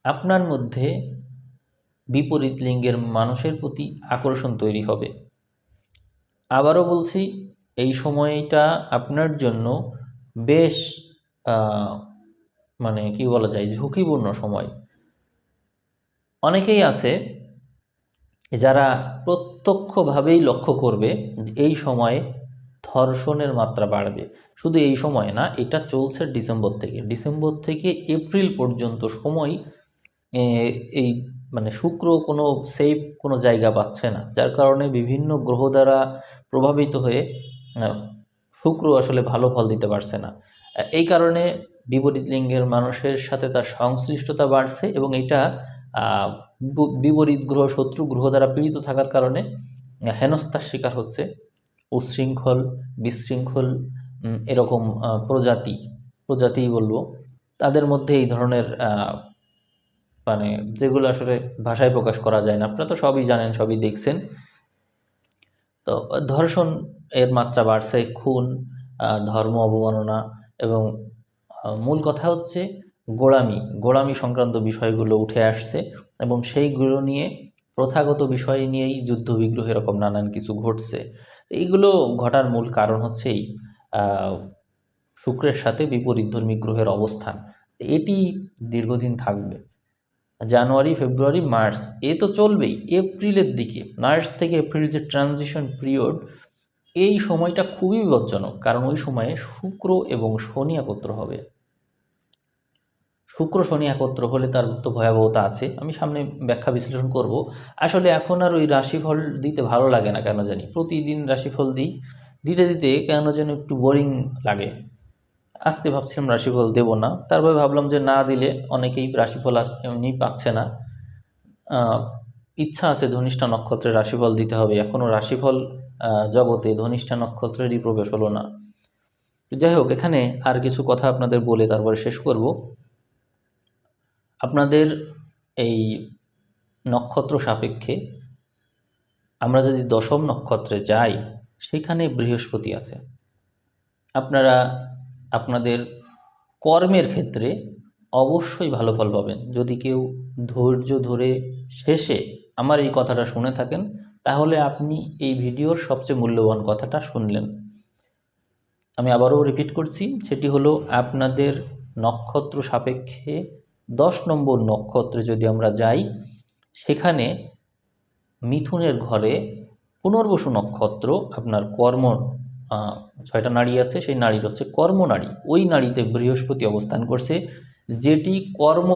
আপনার মধ্যে বিপরীত লিঙ্গের মানুষের প্রতি আকর্ষণ তৈরি হবে। আবারও বলছি, এই সময়টা আপনার জন্য বেশ আহ, মানে কি বলা যায়, ঝুঁকিপূর্ণ সময়। অনেকেই আছে যারা প্রত্যক্ষভাবেই লক্ষ্য করবে যে এই সময়ে ধর্ষণের মাত্রা বাড়বে। শুধু এই সময় না, এটা চলছে ডিসেম্বর থেকে এপ্রিল পর্যন্ত সময়। এ, এই মানে শুক্র কোনো সেফ কোনো জায়গা পাচ্ছে না, যার কারণে বিভিন্ন গ্রহ দ্বারা প্রভাবিত হয়ে আহ, শুক্র আসলে ভালো ফল দিতে পারছে না। এই কারণে বিপরীত লিঙ্গের মানুষের সাথে তার সংশ্লিষ্টতা বাড়ছে, এবং এটা আহ, বিপরীত গ্রহ, শত্রু গ্রহ দ্বারা পীড়িত থাকার কারণে হেনস্থার শিকার হচ্ছে উচ্ছৃঙ্খল, বিশৃঙ্খল এরকম প্রজাতিই বলবো। তাদের মধ্যে এই ধরনের মানে যেগুলো আসলে ভাষায় প্রকাশ করা যায় না, আপনারা তো সবই জানেন, সবই দেখছেন। তো ধর্ষণ এর মাত্রা বাড়ছে, খুন, ধর্ম অবমাননা, এবং মূল কথা হচ্ছে গোঁড়ামি সংক্রান্ত বিষয়গুলো উঠে আসছে, এবং সেইগুলো নিয়ে প্রথাগত বিষয় নিয়েই যুদ্ধ বিগ্রহ এরকম নানান কিছু ঘটছে। তো এইগুলো ঘটার মূল কারণ হচ্ছে এই আহ, শুক্রের সাথে বিপরীতধর্মী গ্রহের অবস্থান। এটি দীর্ঘদিন থাকবে। জানুয়ারি, ফেব্রুয়ারি, মার্চ এ তো চলবেই। এপ্রিলের দিকে, মার্চ থেকে এপ্রিল যে ট্রানজিশন পিরিয়ড, এই সময়টা খুবই বিপজ্জনক, কারণ ওই সময়ে শুক্র এবং শনি একত্র হবে। শুক্র শনি একত্র হলে তার তো ভয়াবহতা আছে, আমি সামনে ব্যাখ্যা বিশ্লেষণ করব। আসলে এখন আর ওই রাশিফল দিতে ভালো লাগে না, কেন জানি প্রতিদিন রাশিফল দিতে দিতে কেন যেন একটু বোরিং লাগে। আজকে ভাবছিলাম রাশিফল দেব না, তারপরে ভাবলাম যে না দিলে অনেকেই রাশিফল এমনি পাচ্ছে না। ইচ্ছা আছে ধনিষ্ঠা নক্ষত্রের রাশিফল দিতে হবে, এখনও রাশিফল জগতে ধনিষ্ঠা নক্ষত্রেরই প্রবেশ হলো না। যাই হোক, এখানে আর কিছু কথা আপনাদের বলে তারপরে শেষ করব। আপনাদের এই নক্ষত্র সাপেক্ষে আমরা যদি দশম নক্ষত্রে যাই, সেখানে বৃহস্পতি আছে। আপনারা আপনাদের কর্মের ক্ষেত্রে অবশ্যই ভালো ফল পাবেন। যদি কেউ ধৈর্য ধরে শেষে আমার এই কথাটা শুনে থাকেন, তাহলে আপনি এই ভিডিওর সবচেয়ে মূল্যবান কথাটা শুনলেন। আমি আবারও রিপিট করছি, সেটি হলো আপনাদের নক্ষত্র সাপেক্ষে 10 নম্বর নক্ষত্রে যদি আমরা যাই, সেখানে মিথুনের ঘরে পুনর্বসু নক্ষত্র, আপনার কর্ম 6টা নাড়ি আছে, সেই নাড়ির হচ্ছে কর্মনাড়ি, ওই নাড়িতে বৃহস্পতি অবস্থান করছে, যেটি কর্ম